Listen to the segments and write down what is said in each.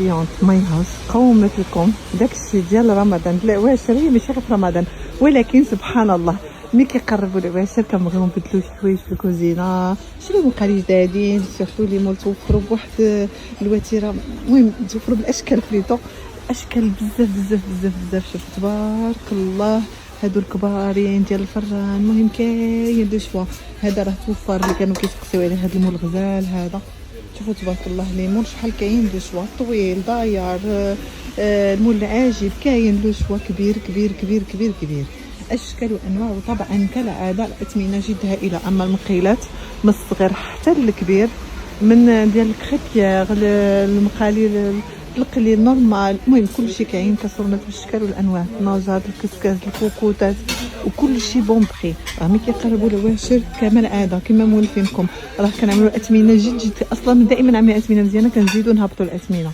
كليونت مايهاوس قومت لكم داكشي ديال رمضان. العواشر هي ماشي غير في رمضان، ولكن سبحان الله ملي كيقربوا العواشر كنبغيو نبدلو شي حوايج في الكوزينه، شنو مقاليد جدادين سيرتو لي مول توفروا بواحد الوتيره، المهم توفروا بالاشكال بليطو اشكال بزاف بزاف بزاف بزاف. شوف تبارك الله هادو الكبارين ديال الفران، المهم كاين دو شوا. هذا راه توفر اللي كانوا كيسقسيو عليه هذا المول الغزال هذا. شوفوا تبارك الله ليمون شحال كاين دو شوا طويل داير. المول العاجب كاين لو شوا كبير كبير كبير كبير كبير اشكال وانواع. وطبعا كالعاده الاثمنه جد هائله، اما المقيلات من الصغير حتى الكبير، من ديال الكريبيير المقالي القليل نورمال، المهم كلشي كاين كسرونات بالاشكال والانواع، النوزات الكسكاس الكوكوطات وكلشي بون بري. راه ملي كيقربوا العواشر كما العاده كما مولفينكم راه كنعملوا اثمنه جد اصلا دائما عاملين اثمنه مزيانه، كنزيدوا نهبطوا الاثمنه.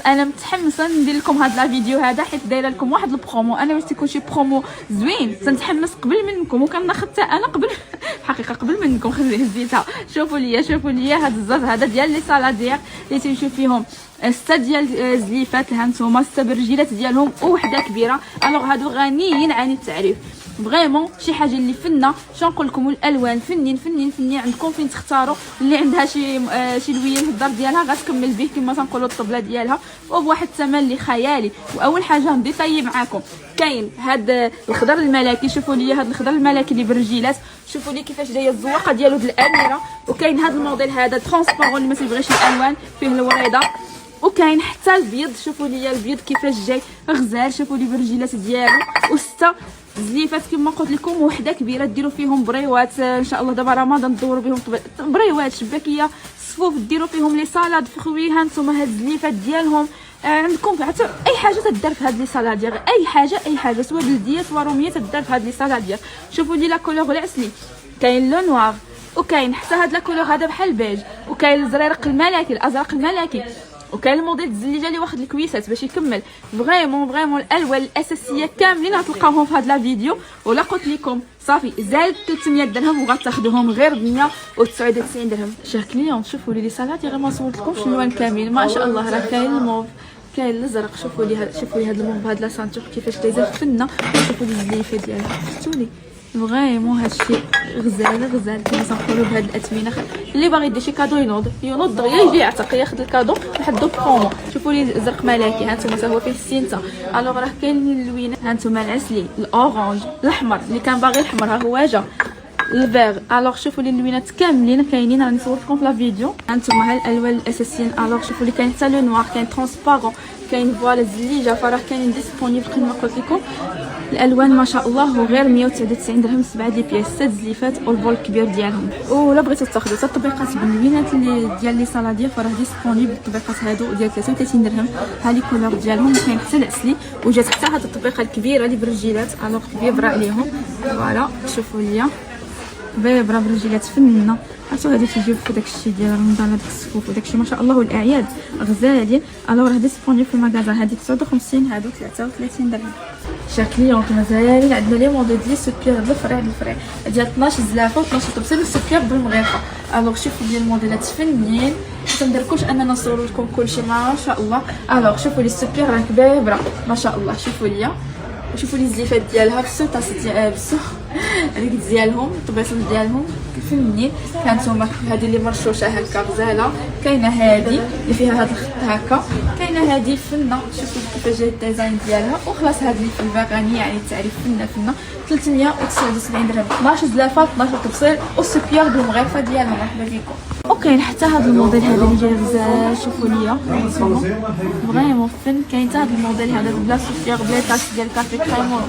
انا متحمسه ندير لكم هذا الفيديو هذا حيت دايره لكم واحد البرومو. انا باش تكون شي برومو زوين تنتحمس قبل منكم، وكناخذ حتى انا قبل حقيقه قبل منكم هزيتها. شوفوا ليا هذا الزاز هذا ديال لي سالادير اللي تيمشيو فيهم 6 ديال الزليفات ها نتوما، 6 برجيلات ديالهم وحده كبيره. الوغ هادو غنيين عن التعريف فريمون، شي حاجه اللي فنه. شنو نقول لكم، الالوان فنين فنين فنين، عندكم فين تختاروا. اللي عندها شي لوين في الدار ديالها غتكمل به كما تنقولوا الطبله ديالها، وبواحد الثمن اللي خيالي. واول حاجه نديتاي معاكم كاين هاد الخضر الملكي. شوفوا لي هاد الخضر الملكي اللي برجيلات، شوفوا لي كيفاش جايه الزواقه ديالو د الاميره. وكاين هاد الموديل هذا ترونسبارون اللي ما تيبغيش الالوان، فيه الوريضه. وكاين حتى البيض، شوفوا لي البيض كيفاش جاي غزال. شوفوا لي برجيلات ديالو، و6 زليفات كما قلت لكم، وحده كبيره ديروا فيهم بريوات. ان شاء الله دابا رمضان ندوروا بهم بريوات شباكيه صفوف، ديروا فيهم لي سالاد فخوي. ها نتوما هاد الزليفات ديالهم عندكم حتى اي حاجه تدار في هاد لي سالاد ديال اي حاجه سواء بلديه سواء روميه تدار في هاد لي سالاد ديال. شوفوا لي لا كولور العسلي، كاين لو نوار، وكاين حتى هاد لا كولور هذا بحال البيج، وكاين الزريرق الملكي الازرق الملكي، وكاين الموديل الزليجه اللي واخد الكويسات باش يكمل. فريمون الالوان الاساسيه كاملين غتلقاوهم في هذا الفيديو. ولا قلت لكم صافي زاد 300 درهم وغتاخذوهم غير ب 199 درهم. شاه كليون شوفوا لي سالات غير ما صورت لكمش الالوان كاملين ما شاء الله. راه كاين الموف كاين الازرق، شوفوا لي هذا الموف بهاد لا سانتور كيفاش دايزه فنه. شوفوا لي الزليفه ديالها شفتوا لي فريمون هادشي غزال كما تنقولوا بهاد الاثمنه. اللي باغي يدير شي كادو ينوض دغيا يجي يعتق ياخذ الكادو لحدو برومو. شوفوا لي الزرق ملكي ها انتم، هو فيه السينتا. الوغ راه كاين اللوينات ها انتم، العسلي الاورانج الاحمر اللي كان باغي الاحمر ها هو جا الفيغ. الوغ شوفوا لي اللوينات كاملين كاينين، راني صورت لكم في لا فيديو. ها انتم ها الالوان الاساسيين. الوغ شوفوا لي كاين حتى لو نوار، كاين ترونسبارون، كاين فوالا الزليجه. فراه كاين ديسپونيبل كما قلت لكم الالوان ما شاء الله. وغير 199 درهم 7 دي بياس 6 زليفات والبول الكبير ديالهم. ولا بغيتو تاخذوا حتى الطبيقات باللوينات اللي ديال لي سالادير فراه ديسپونيبل. الطبيقات هادو ديال 33 درهم، ها لي كولور ديالهم. كاين حتى العسلي، وجات حتى هاد الطبيقه الكبيره اللي برجيلات. الوغ بيبرا عليهم فوالا. شوفوا ليا بيبرا برجيلات فنه. عرفتوا هادي تيجيو في داكشي ديال رمضان، هذاك الصفوف وداكشي ما شاء الله، والاعياد غزالين. الوغ راه ديسپونيبل في المغازا. هادي 59 هادو 33 درهم. شا كليونط مازالين عندنا لي موديل ديال سوبير بالفرع ديال 12 زلافه و12 طبسيل والسوبير بالمغيفه. الوغ شوفوا لي الموديلات فنين، ما نديركوش اننا نصور لكم كلشي ما شاء الله. الوغ شوفوا لي السوبير راه كبيبره ما شاء الله. شوفوا لي وشوفوا لي الزليفات ديالها بالسو طاس بالسو هذيك ديالهم الطبيصل ديالهم فنين. كانتوما هذه اللي مرشوشه هكا غزاله، كاينه هذه اللي فيها هذا الخط هكا، كاينه هذه فنه. شوفوا كيفاش جاي الديزاين ديالها. وخلاص هذه في الباغاني يعني التعريف فنه 379 درهم 12 زلافه 12 طبسيل والسوبيار بالمغرفه ديالها. مرحبا بكم. وكاين حتى هذا الموديل هذا اللي جاي غزال. شوفوا ليا فريمون فن. كاين حتى هذا الموديل هذا بلا سوبيار بلا طاس ديال كافي كريمون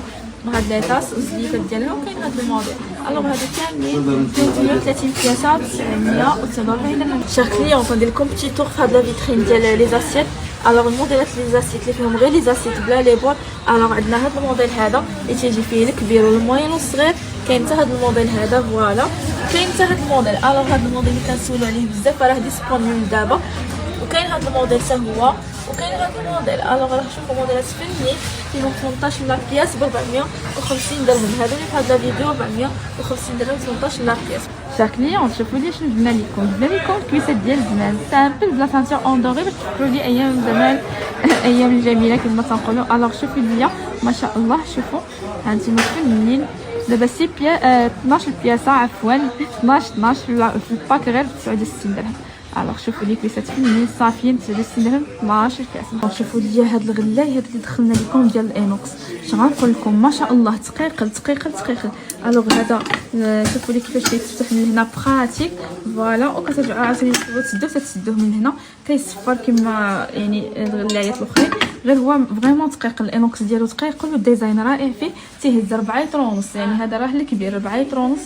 بهاد لي طاس والزليفات ديالها. وكاين هذا الموديل. الوغ هادو كاملين 330 بياسات 949 درهم. شير كليون ندير لكم بتي تور في هاد لا فيترين ديال لي زاسيت. الوغ الموديلات لي زاسيت اللي فيهم غير لي زاسيت بلا لي بول. الوغ عندنا هاد الموديل هذا اللي تيجي فيه الكبير والموين والصغير. كاين حتى هاد الموديل هذا فوالا. كاين حتى هاد الموديل. الوغ هاد الموديل اللي كنسولوا عليه بزاف راه ديسپونيبل دابا. وكاين هاد الموديل حتى هو، وكاين هاد الموديل. الوغ راه شوفوا موديلات فنين فيهم 18 لا بياس ب 450 درهم. هادو اللي في هاد لا فيديو 450 درهم 18 لا بياس. شا كليون شوفوا لي شنو جبنا لكم الكويسات ديال زمان سامبل بلا سانتور اندوري باش تفكروا لي ايام زمان الايام الجميله كما تنقولوا. الوغ شوفوا ليا ما شاء الله، شوفوا هانتوما فنين. دابا 12 بياسه عفوا 12 في الباك غير ب 69 درهم. الوغ شوفوا لي بيسات فنين صافيين 69 درهم 12 بياسه. شوفوا لي هاد الغلاي هذا اللي دخلنا لكم ديال الانوكس، اش غنقول لكم ما شاء الله تقيقل تقيقل تقيقل. الوغ هذا شوفوا لي كيفاش كيتفتح من هنا براتيك فوالا، وكترجعوا عاوتاني تسدوه من هنا كيصفر كما يعني الغلايات الاخرين، غير هو فريمون تقيقل. الانوكس ديالو تقيقل والديزاين رائع فيه، تيهز 4 لتر ونص، يعني هذا راه الكبير 4 لتر ونص،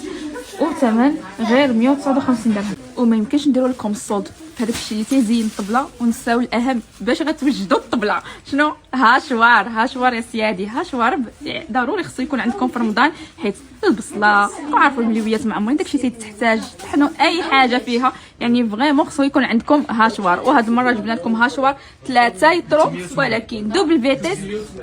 وثمن غير 159 درهم. وما يمكنش نديروا لكم الصوت هذاك الشيء اللي تيزين الطبله ونساو الاهم باش غتوجدوا الطبله. شنو؟ هاشوار. هاشوار يا سيادي، هاشوار ضروري خصو يكون عندكم في رمضان، حيت البصله وعارفوا الملويات معمرين داكشي تحتاج تحنوا اي حاجه فيها، يعني فريمون خصو يكون عندكم هاشوار. وهاد المره جبنا لكم هاشوار 3 يترو ولكن دوبل فيتيس.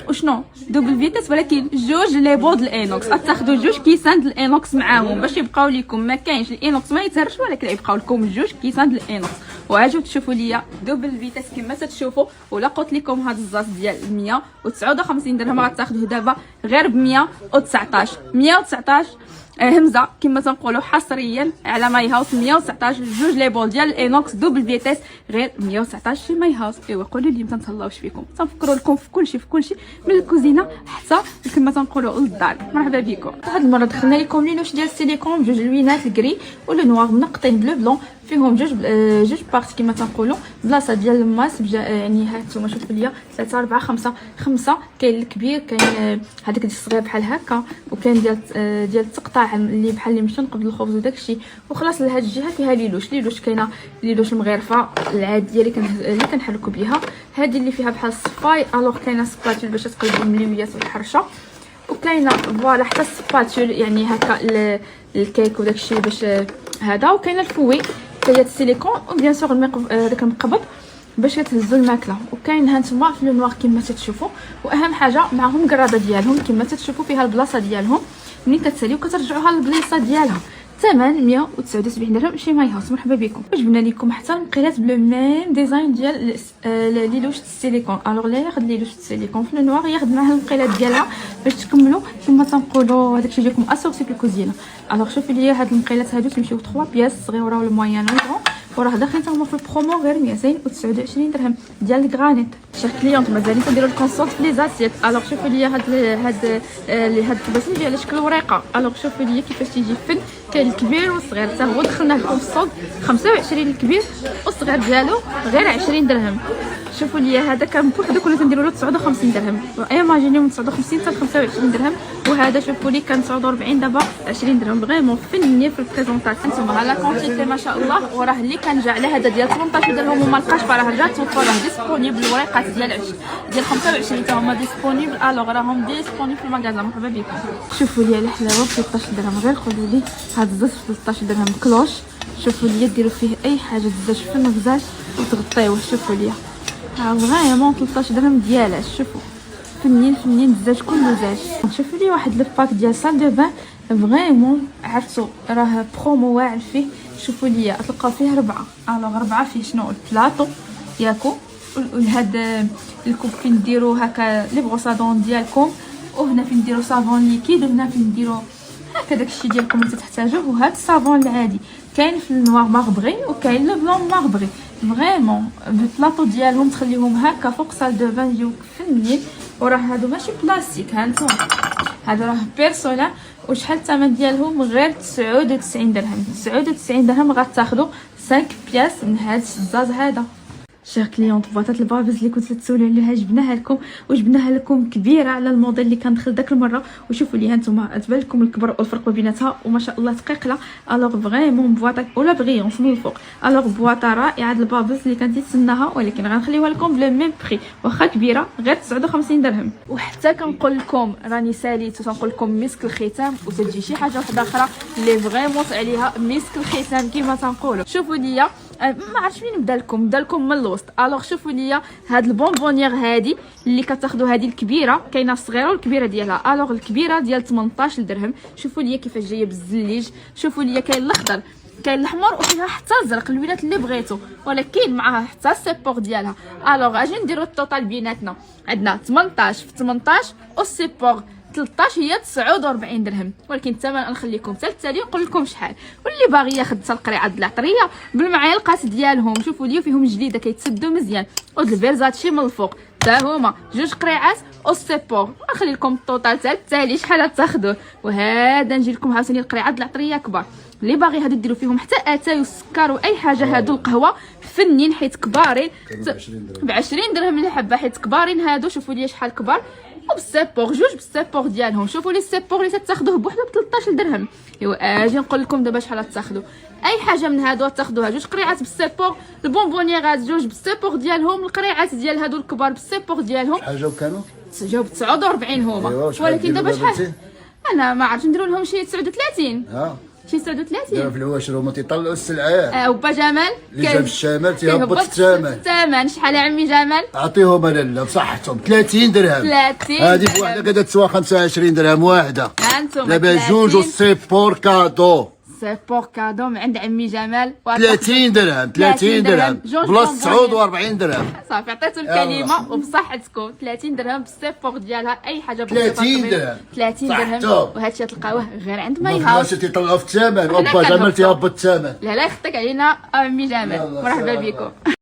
وشنو دوبل فيتيس ولكن جوج لي بود الانوكس، تاخذوا جوج كيسان د الانوكس معاهم باش يبقاو لكم ما كاينش الانوكس ما يتهرش، ولكن يبقاو لكم جوج كيسان د الانوكس. وعاجبو تشوفوا ليا دوبل فيتيس كما تتشوفوا. ولا قلت لكم هاد الزاز ديال 159 درهم غتاخذوه دابا غير ب 119 همزه كما تنقولوا حصريا على ماي هاوس. 119 جوج لي بول ديال الانوكس دوبل فيتيس غير 119 في ماي هاوس. ايوا قولوا لي ما تنهلاوش فيكم، تنفكروا لكم في كلشي من الكوزينه حتى كما تنقولوا للدار. مرحبا بكم. هاد المره دخلنا لكم ليلوش ديال السيليكون بجوج لوينات الكري ولو نوار منقطين بلو بلون، فيهم جوج بارت كما تنقولوا، بلاصه ديال الماس يعني ها نتوما شوفوا ليا 3 4 5 كاين الكبير، كاين هذاك الصغير بحال هكا، وكاين ديال التقطاع اللي بحال اللي مشنقب الخبز وداكشي. وخلاص لهاد الجهه فيها ليلوش كاينه ليلوش مغرفه العاديه اللي كنحركوا بها، هذه اللي فيها بحال الصفاي. الوغ كاينه سباتول باش تقلبوا الملويات والحرشه، وكاينه فوالا حتى السباتول يعني هكا الكيك وداكشي باش هذا، وكاينه الفوي ديال السيليكون، وبيان سور داك المقبض باش كتهزوا الماكله. وكاين هانتوما في لو نوار كما تتشوفوا، واهم حاجه معهم قراده ديالهم كما تتشوفوا فيها البلاصه ديالهم، ملي كتساليو كترجعوها للبلاصه ديالها. ثمن 179 درهم شي ماي هاوس. مرحبا بكم. وجبنا لكم حتى المقيلات بلو ميم ديزاين ديال ليلوش السيليكون. الوغ لا ياخذ ليلوش السيليكون في لو نوار ياخذ معها المقيلات ديالها باش تكملوا كما تنقولوا هذاك الشيء ديالكم اسورسي في الكوزينه. الوغ شوفوا لي هاد المقيلات هادو تمشيو 3 بياس صغيره ولا مويان ولا وراه داخلين هما في البرومو غير 229 درهم ديال الغرانيت. شير كليونط مازالين كنديروا الكونسولت في لي زاسيت. الوغ شوفوا لي هاد الطباسين ديال شكل ورقه. الوغ شوفوا لي كيفاش تيجي فن، كاين الكبير والصغير حتى هو دخلنا لكم في الصوت 25 الكبير والصغير ديالو غير 20 درهم. شوفوا لي هذا كان بوحدو كنا تنديروا له 59 درهم، ايماجينيو من 59 حتى 25 درهم. وهذا شوفوا لي كان 49 دابا 20 درهم. فريمون فني في البريزونطاسيون. نتوما على كونتيتي ما شاء الله. وراه اللي كان جا على هذا ديال 18 درهم وما لقاش فراه رجعت توفر راه ديسپونيبل. الوريقات ديال 25 حتى هما ديسپونيبل. الوغ راهم ديسپونيبل في المغازا. مرحبا بكم. شوفوا لي الحلاوه ب 13 درهم، غير قولوا لي هاد الزز ب 13 درهم كلوش. شوفوا لي ديروا فيه اي حاجه دزاج في الغزال وتغطيوه. شوفوا لي فريمون 13 درهم ديالاش. شوفوا فنين الدجاج كله زاج. شوفوا لي واحد الباك ديال سال دو بان فريمون عرفتو راه برومو واعر فيه. شوفوا لي تلقاو فيه 4. الوغ 4 فيه شنو البلاطو ياكو، وهاد الكوب فين نديرو هكا لي بروسادون ديالكم، وهنا فين نديرو صابون ليكيد، وهنا فين نديرو هكا داكشي ديالكم اللي تحتاجوه. وهاد الصابون العادي كاين في النوار ماربري وكاين لو بلون ماربري. فريمون البلاطو ديالهم تخليهم هكا فوق سال دو بان يجيو فنين. وراه هادو ماشي بلاستيك، ها نتوما هادو راه بيرسولا. وشحال الثمن ديالهم غير 99 درهم. 99 درهم غتاخذوا 5 بياس من هاد الزاز هذا. شير كليونط بواطات البابز اللي كنت تسولوا عليها جبناها لكم، وجبناها لكم كبيره على الموديل اللي كان دخل داك المره. وشوفوا لي هانتوما تبان لكم الكبر والفرق بيناتها وما شاء الله تقيقله. الوغ فريمون بواطه ولا بغيونس من الفوق. الوغ بواطه رائعه البابز اللي كنتي تسناها، ولكن غنخليوها لكم بلو ميم بري واخا كبيره غير 59 درهم. وحتى كنقول لكم راني ساليت وتنقول لكم مسك الختام، وتجي شي حاجه واحده اخرى اللي فريمون عليها مسك الختام كما تنقولوا. شوفوا لي ما عرفتش فين نبدا لكم من الوسط. الوغ شوفوا لي هاد البونبونيير هادي اللي كتاخذوا هادي الكبيره، كاينه الصغيره والكبيره ديالها. الوغ الكبيره ديال 18 درهم. شوفوا لي كيفاش جايه بالزليج. شوفوا لي كاين الاخضر كاين الاحمر وفيها حتى الزرق الولات اللي بغيتو، ولكن معاها حتى السيبور ديالها. الوغ اجي نديرو التوتال بيناتنا. عندنا 18 في 18 والسيبور 13 هي 49 درهم، ولكن الثمن نخليكم حتى التالي ونقول لكم شحال. واللي باغي ياخذ حتى القريعه د العطريه بالمعالقات ديالهم، شوفوا لي فيهم جديده كيتسدوا مزيان، ود الفيرزاتشي من الفوق حتى هما 2 قريعات والسيبور. نخلي لكم التوتال حتى التالي شحال تاخذوه. وهذا نجي لكم عاوتاني القريعه د العطريه كبار، اللي باغي هادو ديروا فيهم حتى اتاي والسكر واي حاجه. هادو القهوه فنين حيت كبارين ب 20 درهم الحبه، حيت كبارين هادو. شوفوا لي شحال كبار، وبالسيبور جوج بالسيبور ديالهم. شوفوا لي السيبور اللي تاخذوه بوحده ب 13 درهم. ايوا اجي نقول لكم دابا شحال تاخذوا. اي حاجه من هادو تاخذوها 2 قريعات بالسيبور، البونبونييرات 2 بالسيبور ديالهم، القريعات ديال هادو الكبار بالسيبور ديالهم. شحال جاو كانوا؟ جاو ب 49 هما. أيوة، ولكن دابا شحال؟ انا ما عرفتش نديروا لهم شي 39. شي 39 دابا في الواشر هما تيطلعوا السلعه. وبا جمال اللي جاب الشمال تيهبط الثمن. الثمن شحال يا عمي جمال؟ اعطيهم انا لا بصحتهم 30 درهم. 30 هذه بوحده قاعده تسوى 25 درهم واحده. هانتوما دابا جوج والسيبور كادو. سيبور كادو من عند عمي جمال 30 درهم. 30 درهم بلاص 49 درهم. صافي عطيتو الكلمه وبصحتكم. 30 درهم بالسيبور ديالها. اي حاجه 30 درهم. 30 درهم. وهادشي تلقاوه غير عند ماي ما هاوس. تيطلعوا في الثمن وبا جمال تيهبط الثمن. لا لا يخطيك علينا عمي جمال. مرحبا بكم.